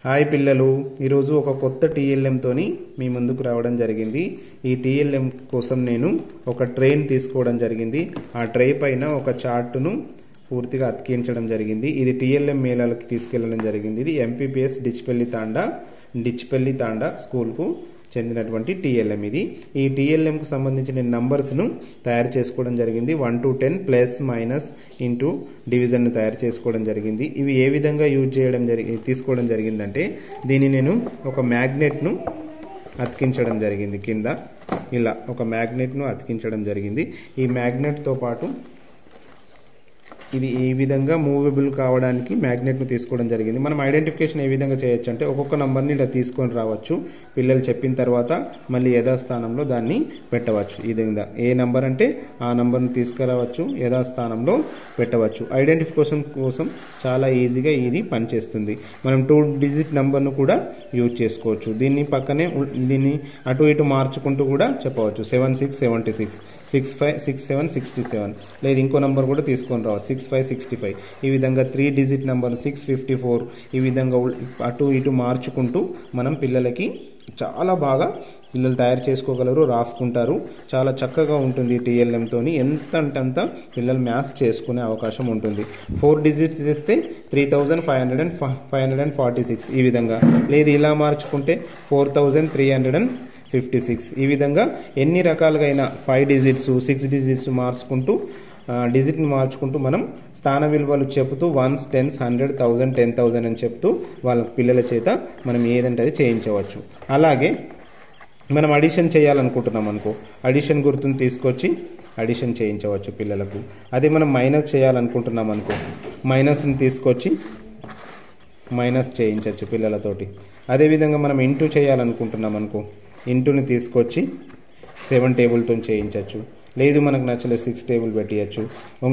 Hi పిల్లలు, ఈరోజు ఒక కొత్త టీఎల్ఎంతోని మీ ముందుకు రావడం జరిగింది. ఈ టీఎల్ఎం కోసం నేను ఒక ట్రైన్ తీసుకోవడం జరిగింది. ఆ ట్రే పైన ఒక చార్టును పూర్తిగా అతికించడం జరిగింది. ఇది టీఎల్ఎం మేళాలకు తీసుకెళ్లడం జరిగింది. ఇది ఎంపీపీఎస్ డిచ్పల్లి తాండా స్కూల్కు చెందినటువంటి టీఎల్ఎం. ఇది ఈ టీఎల్ఎంకు సంబంధించిన నంబర్స్ను తయారు చేసుకోవడం జరిగింది. 1 to 10 ప్లస్ మైనస్ ఇంటూ డివిజన్ను తయారు చేసుకోవడం జరిగింది. ఇవి ఏ విధంగా తీసుకోవడం జరిగిందంటే, దీన్ని నేను ఒక మ్యాగ్నెట్ను అతికించడం జరిగింది. కింద ఇలా ఒక మ్యాగ్నెట్ను అతికించడం జరిగింది. ఈ మ్యాగ్నెట్తో పాటు ఇది ఈ విధంగా మూవబుల్ కావడానికి మ్యాగ్నెట్ను తీసుకోవడం జరిగింది. మనం ఐడెంటిఫికేషన్ ఏ విధంగా చేయొచ్చు అంటే, ఒక్కొక్క నంబర్ని ఇలా తీసుకొని రావచ్చు. పిల్లలు చెప్పిన తర్వాత మళ్ళీ యథాస్థానంలో దాన్ని పెట్టవచ్చు. ఈ విధంగా ఏ నంబర్ అంటే ఆ నంబర్ని తీసుకురావచ్చు, యథాస్థానంలో పెట్టవచ్చు. ఐడెంటిఫికేషన్ కోసం చాలా ఈజీగా ఇది పనిచేస్తుంది. మనం 2 డిజిట్ నంబర్ను కూడా యూజ్ చేసుకోవచ్చు. దీన్ని పక్కనే దీన్ని అటు ఇటు మార్చుకుంటూ కూడా చెప్పవచ్చు. 7676, 6567, 67. లేదు ఇంకో నంబర్ కూడా తీసుకొని రావచ్చు, 6565. ఈ విధంగా 3 డిజిట్ నంబర్ 654. ఈ విధంగా అటు ఇటు మార్చుకుంటూ మనం పిల్లలకి చాలా బాగా పిల్లలు తయారు చేసుకోగలరు, రాసుకుంటారు. చాలా చక్కగా ఉంటుంది టీఎల్ఎంతో. ఎంత అంటే అంత పిల్లలు మ్యాథ్స్ చేసుకునే అవకాశం ఉంటుంది. 4 డిజిట్స్ చేస్తే 3546. ఈ విధంగా లేదు ఇలా మార్చుకుంటే 4356. ఈ విధంగా ఎన్ని రకాలుగా అయినా 5 డిజిట్స్ 6 డిజిట్స్ డిజిట్ని మార్చుకుంటూ మనం స్థాన విలువలు చెబుతూ 1s, 10s, 100, 1000, 10,000 అని చెప్తూ వాళ్ళ పిల్లల చేత మనం ఏదంటే అది చేయించవచ్చు. అలాగే మనం అడిషన్ చేయాలనుకుంటున్నాం అనుకో, అడిషన్ గుర్తుని తీసుకొచ్చి అడిషన్ చేయించవచ్చు పిల్లలకు. అదే మనం మైనస్ చేయాలనుకుంటున్నాం అనుకో, మైనస్ని తీసుకొచ్చి మైనస్ చేయించవచ్చు పిల్లలతోటి. అదేవిధంగా మనం ఇంటూ చేయాలనుకుంటున్నాం అనుకో, ఇంటూని తీసుకొచ్చి 7 టేబుల్తో చేయించవచ్చు. లేదు మనకు నచ్చలేదు 6 టేబుల్ పెట్టియచ్చు.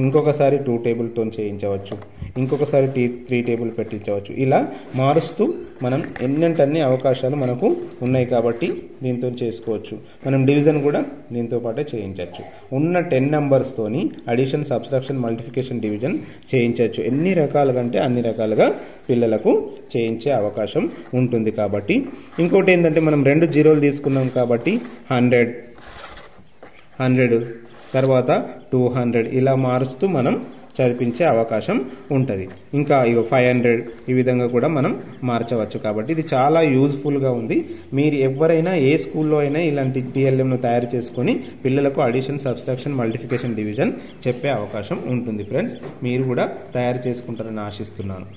ఇంకొకసారి 2 టేబుల్తో చేయించవచ్చు. ఇంకొకసారి 3 టేబుల్ పెట్టించవచ్చు. ఇలా మారుస్తూ మనం ఎన్నంటన్ని అవకాశాలు మనకు ఉన్నాయి కాబట్టి దీంతో చేసుకోవచ్చు. మనం డివిజన్ కూడా దీంతో పాటే చేయించవచ్చు. ఉన్న 10 నెంబర్స్తోని అడిషన్, సబ్ట్రాక్షన్, మల్టిప్లికేషన్, డివిజన్ చేయించవచ్చు. ఎన్ని రకాలుగా అంటే అన్ని రకాలుగా పిల్లలకు చేయించే అవకాశం ఉంటుంది. కాబట్టి ఇంకోటి ఏంటంటే, మనం 2 జీరోలు తీసుకున్నాం కాబట్టి 100 తర్వాత 200 ఇలా మారుస్తూ మనం చదివించే అవకాశం ఉంటుంది. ఇంకా 500 ఈ విధంగా కూడా మనం మార్చవచ్చు. కాబట్టి ఇది చాలా యూజ్ఫుల్గా ఉంది. మీరు ఎవరైనా ఏ స్కూల్లో అయినా ఇలాంటి టీఎల్ఎంను తయారు చేసుకొని పిల్లలకు అడిషన్, సబ్ట్రాక్షన్, మల్టిప్లికేషన్, డివిజన్ చెప్పే అవకాశం ఉంటుంది. ఫ్రెండ్స్, మీరు కూడా తయారు చేసుకుంటారని ఆశిస్తున్నాను.